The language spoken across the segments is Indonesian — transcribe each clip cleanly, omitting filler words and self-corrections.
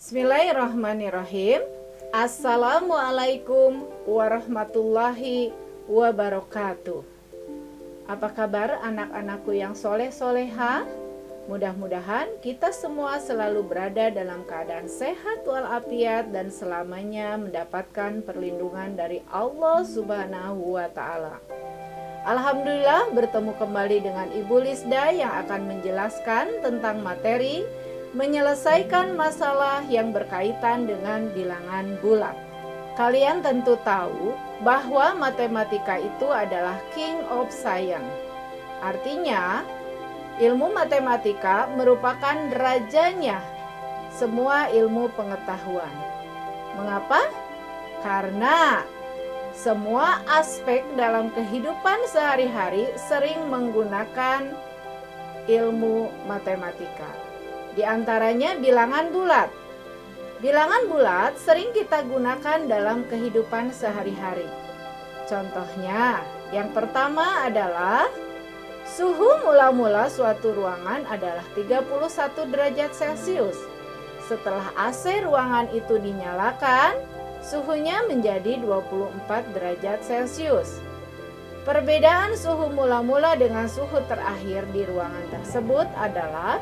Bismillahirrahmanirrahim. Assalamualaikum warahmatullahi wabarakatuh. Apa kabar anak-anakku yang soleh-soleha? Mudah-mudahan kita semua selalu berada dalam keadaan sehat walafiat dan selamanya mendapatkan perlindungan dari Allah Subhanahu wa Ta'ala. Alhamdulillah, bertemu kembali dengan Ibu Lisda yang akan menjelaskan tentang materi menyelesaikan masalah yang berkaitan dengan bilangan bulat. Kalian tentu tahu bahwa matematika itu adalah king of science. Artinya, ilmu matematika merupakan rajanya semua ilmu pengetahuan. Mengapa? Karena semua aspek dalam kehidupan sehari-hari sering menggunakan ilmu matematika. Di antaranya bilangan bulat. Bilangan bulat sering kita gunakan dalam kehidupan sehari-hari. Contohnya, yang pertama adalah suhu mula-mula suatu ruangan adalah 31 derajat Celcius. Setelah AC ruangan itu dinyalakan, suhunya menjadi 24 derajat Celcius. Perbedaan suhu mula-mula dengan suhu terakhir di ruangan tersebut adalah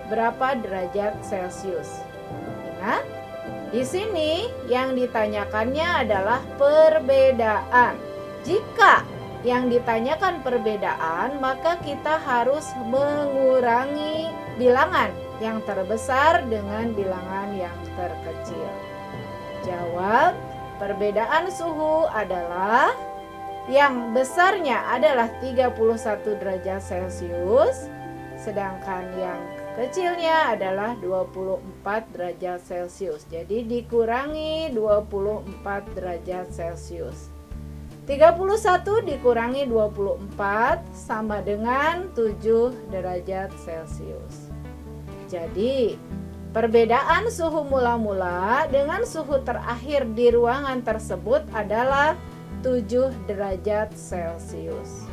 berapa derajat Celcius. Ingat, di sini yang ditanyakannya adalah perbedaan. Jika yang ditanyakan perbedaan, maka kita harus mengurangi bilangan yang terbesar dengan bilangan yang terkecil. Jawab, perbedaan suhu adalah yang besarnya adalah 31 derajat Celcius, sedangkan yang kecilnya adalah 24 derajat Celcius. Jadi dikurangi 24 derajat Celcius. 31 dikurangi 24 sama dengan 7 derajat Celcius. Jadi perbedaan suhu mula-mula dengan suhu terakhir di ruangan tersebut adalah 7 derajat Celcius.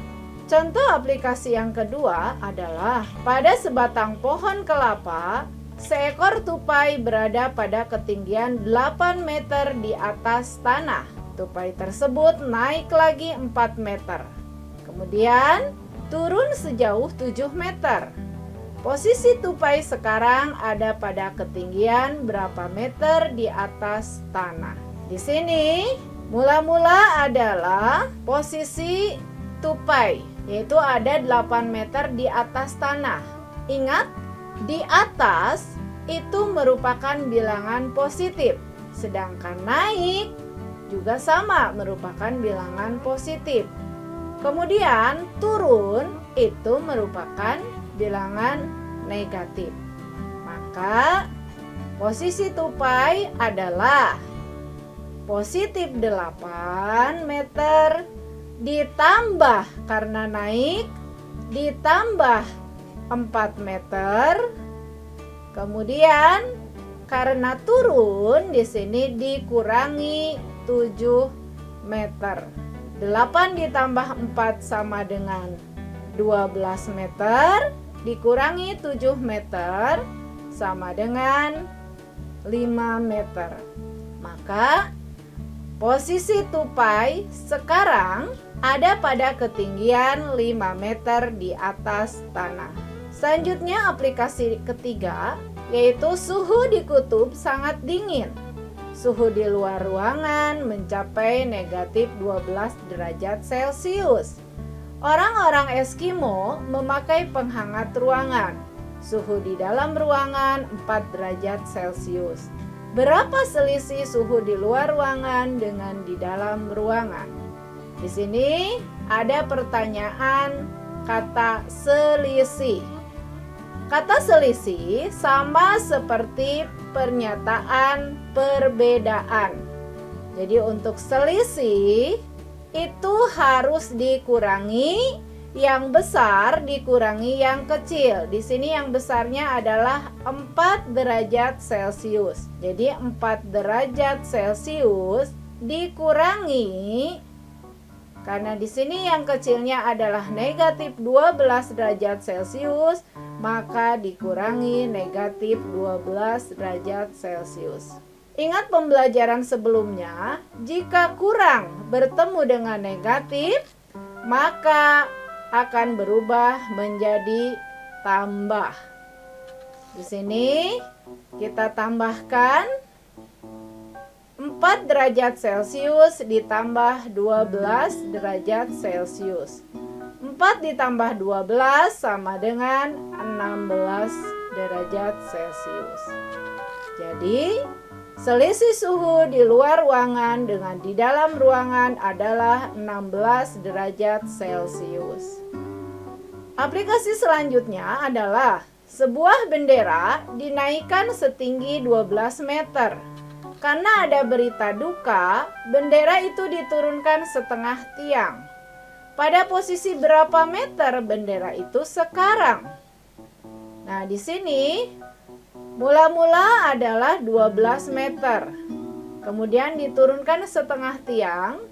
Contoh aplikasi yang kedua adalah pada sebatang pohon kelapa, seekor tupai berada pada ketinggian 8 meter di atas tanah. Tupai tersebut naik lagi 4 meter. Kemudian turun sejauh 7 meter. Posisi tupai sekarang ada pada ketinggian berapa meter di atas tanah? Di sini mula-mula adalah posisi tupai, yaitu ada 8 meter di atas tanah. Ingat, di atas itu merupakan bilangan positif, sedangkan naik juga sama merupakan bilangan positif. Kemudian turun itu merupakan bilangan negatif. Maka posisi tupai adalah positif 8 meter ditambah karena naik ditambah 4 meter. Kemudian karena turun di sini dikurangi 7 meter. 8 ditambah 4 sama dengan 12 meter, dikurangi 7 meter sama dengan 5 meter. Maka posisi tupai sekarang ada pada ketinggian 5 meter di atas tanah. Selanjutnya aplikasi ketiga, yaitu suhu di kutub sangat dingin. Suhu di luar ruangan mencapai negatif 12 derajat Celcius. Orang-orang Eskimo memakai penghangat ruangan. Suhu di dalam ruangan 4 derajat Celcius. Berapa selisih suhu di luar ruangan dengan di dalam ruangan? Di sini ada pertanyaan kata selisih. Kata selisih sama seperti pernyataan perbedaan. Jadi untuk selisih itu harus dikurangi yang besar dikurangi yang kecil. Di sini yang besarnya adalah 4 derajat Celcius. Jadi 4 derajat Celcius dikurangi, karena di sini yang kecilnya adalah negatif 12 derajat Celcius, maka dikurangi negatif 12 derajat Celcius. Ingat pembelajaran sebelumnya, jika kurang bertemu dengan negatif, maka akan berubah menjadi tambah. Di sini kita tambahkan 4 derajat Celcius ditambah 12 derajat Celcius. 4 ditambah 12 sama dengan 16 derajat Celcius. Jadi, selisih suhu di luar ruangan dengan di dalam ruangan adalah 16 derajat Celcius. Aplikasi selanjutnya adalah sebuah bendera dinaikkan setinggi 12 meter. Karena ada berita duka, bendera itu diturunkan setengah tiang. Pada posisi berapa meter bendera itu sekarang? Nah, di sini mula-mula adalah 12 meter. Kemudian diturunkan setengah tiang.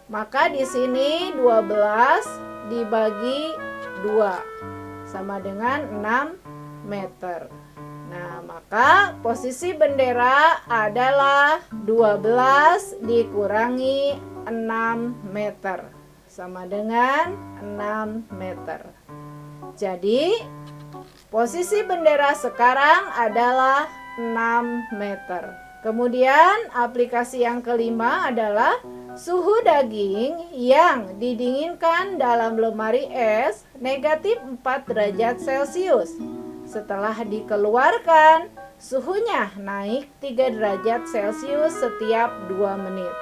Maka di sini 12 dibagi 2 sama dengan 6 meter. Nah, maka posisi bendera adalah 12 dikurangi 6 meter sama dengan 6 meter. Jadi, posisi bendera sekarang adalah 6 meter. Kemudian, aplikasi yang kelima adalah suhu daging yang didinginkan dalam lemari es negatif 4 derajat Celcius. Setelah dikeluarkan, suhunya naik 3 derajat Celcius setiap 2 menit.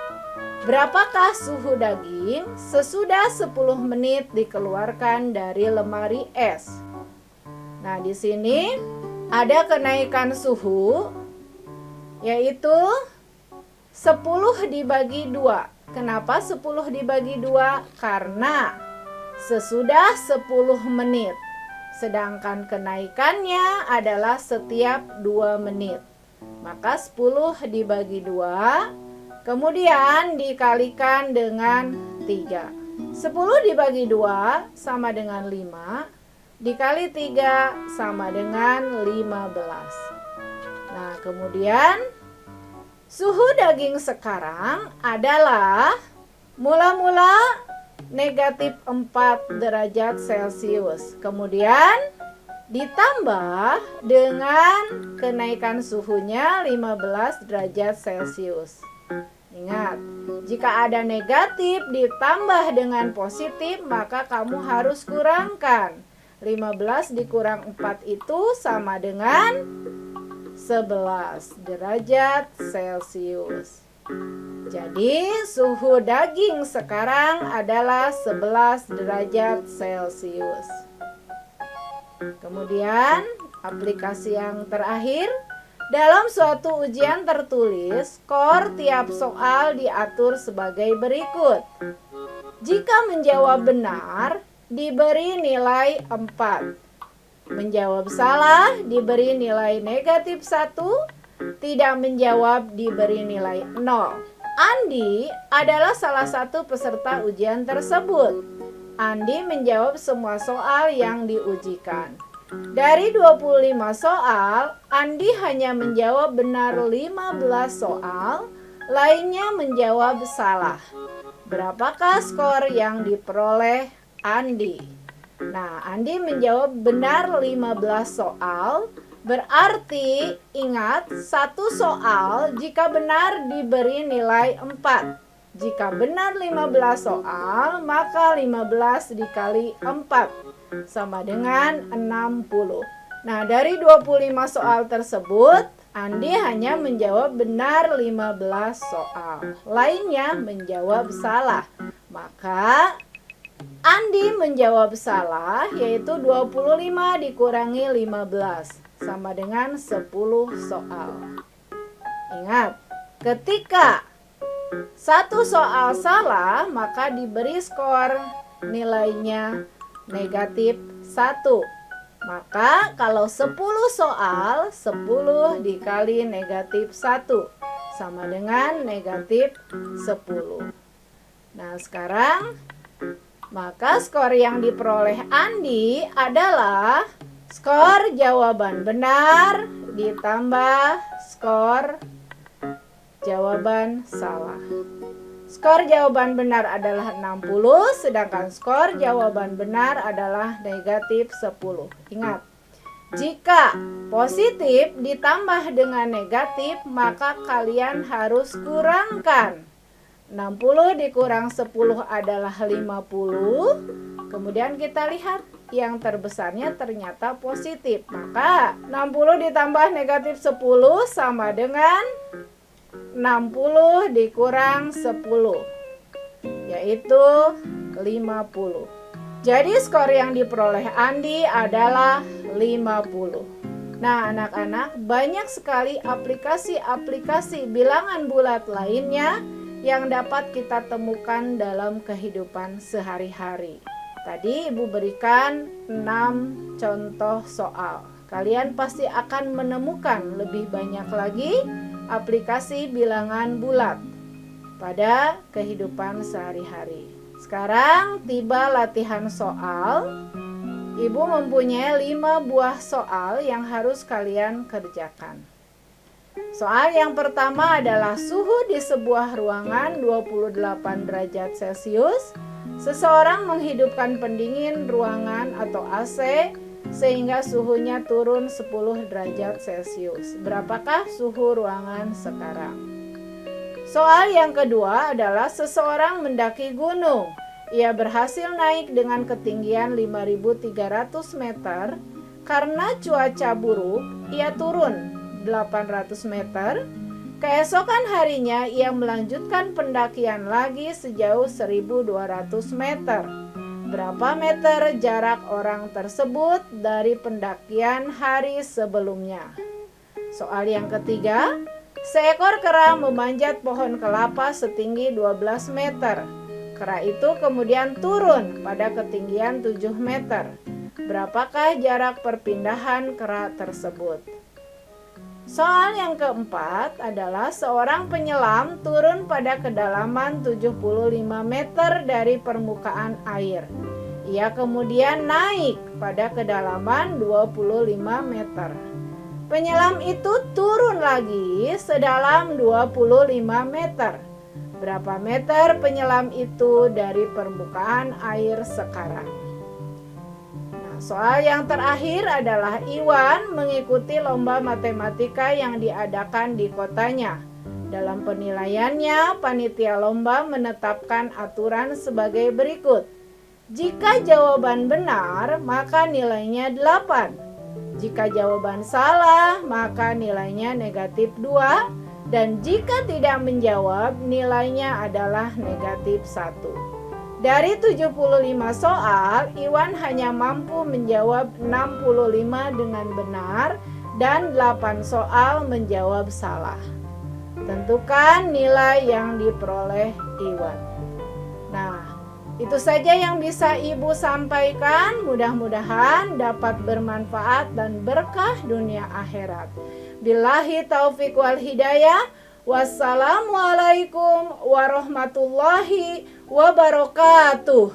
Berapakah suhu daging sesudah 10 menit dikeluarkan dari lemari es? Nah, di sini ada kenaikan suhu yaitu 10 dibagi 2. Kenapa 10 dibagi 2? Karena sesudah 10 menit. Sedangkan kenaikannya adalah setiap 2 menit. Maka 10 dibagi 2, kemudian dikalikan dengan 3. 10 dibagi 2 sama dengan 5, dikali 3 sama dengan 15. Nah, kemudian suhu daging sekarang adalah mula-mula negatif 4 derajat Celcius. Kemudian ditambah dengan kenaikan suhunya 15 derajat Celcius. Ingat, jika ada negatif ditambah dengan positif, maka kamu harus kurangkan. 15 dikurang 4 itu sama dengan 11 derajat Celcius. Jadi suhu daging sekarang adalah 11 derajat Celcius. Kemudian aplikasi yang terakhir, dalam suatu ujian tertulis, skor tiap soal diatur sebagai berikut. Jika menjawab benar, diberi nilai 4. Menjawab salah, diberi nilai negatif 1. Tidak menjawab, diberi nilai 0. Andi adalah salah satu peserta ujian tersebut. Andi menjawab semua soal yang diujikan. Dari 25 soal, Andi hanya menjawab benar 15 soal, lainnya menjawab salah. Berapakah skor yang diperoleh Andi? Nah, Andi menjawab benar 15 soal. Berarti ingat, satu soal jika benar diberi nilai 4. Jika benar 15 soal, maka 15 dikali 4 sama dengan 60. Nah, dari 25 soal tersebut, Andi hanya menjawab benar 15 soal. Lainnya menjawab salah. Maka Andi menjawab salah, yaitu 25 dikurangi 15 sama dengan 10 soal. Ingat, ketika satu soal salah, maka diberi skor nilainya negatif 1. Maka kalau 10 soal, 10 dikali negatif 1 sama dengan negatif 10. Nah, sekarang maka skor yang diperoleh Andi adalah Skor jawaban benar ditambah skor jawaban salah. Skor jawaban benar adalah 60, sedangkan skor jawaban benar adalah negatif 10. Ingat, jika positif ditambah dengan negatif, maka kalian harus kurangkan. 60 dikurang 10 adalah 50. Kemudian kita lihat yang terbesarnya ternyata positif. Maka 60 ditambah negatif 10 sama dengan 60 dikurang 10, yaitu 50. Jadi skor yang diperoleh Andi adalah 50. Nah, anak-anak, banyak sekali aplikasi-aplikasi bilangan bulat lainnya yang dapat kita temukan dalam kehidupan sehari-hari. Tadi Ibu berikan 6 contoh soal. Kalian pasti akan menemukan lebih banyak lagi aplikasi bilangan bulat pada kehidupan sehari-hari. Sekarang tiba latihan soal. Ibu mempunyai 5 buah soal yang harus kalian kerjakan. Soal yang pertama adalah suhu di sebuah ruangan 28 derajat Celcius. Seseorang menghidupkan pendingin ruangan atau AC sehingga suhunya turun 10 derajat Celcius. Berapakah suhu ruangan sekarang? Soal yang kedua adalah seseorang mendaki gunung. Ia berhasil naik dengan ketinggian 5.300 meter. Karena cuaca buruk, ia turun 800 meter. Keesokan harinya ia melanjutkan pendakian lagi sejauh 1.200 meter. Berapa meter jarak orang tersebut dari pendakian hari sebelumnya? Soal yang ketiga, seekor kera memanjat pohon kelapa setinggi 12 meter. Kera itu kemudian turun pada ketinggian 7 meter. Berapakah jarak perpindahan kera tersebut? Soal yang keempat adalah seorang penyelam turun pada kedalaman 75 meter dari permukaan air. Ia kemudian naik pada kedalaman 25 meter. Penyelam itu turun lagi sedalam 25 meter. Berapa meter penyelam itu dari permukaan air sekarang? Soal yang terakhir adalah Iwan mengikuti lomba matematika yang diadakan di kotanya. Dalam penilaiannya, panitia lomba menetapkan aturan sebagai berikut. Jika jawaban benar, maka nilainya 8. Jika jawaban salah, maka nilainya negatif 2. Dan jika tidak menjawab, nilainya adalah negatif 1. Dari 75 soal, Iwan hanya mampu menjawab 65 dengan benar dan 8 soal menjawab salah. Tentukan nilai yang diperoleh Iwan. Nah, itu saja yang bisa Ibu sampaikan. Mudah-mudahan dapat bermanfaat dan berkah dunia akhirat. Billahi taufiq wal hidayah. Wassalamualaikum warahmatullahi wabarakatuh.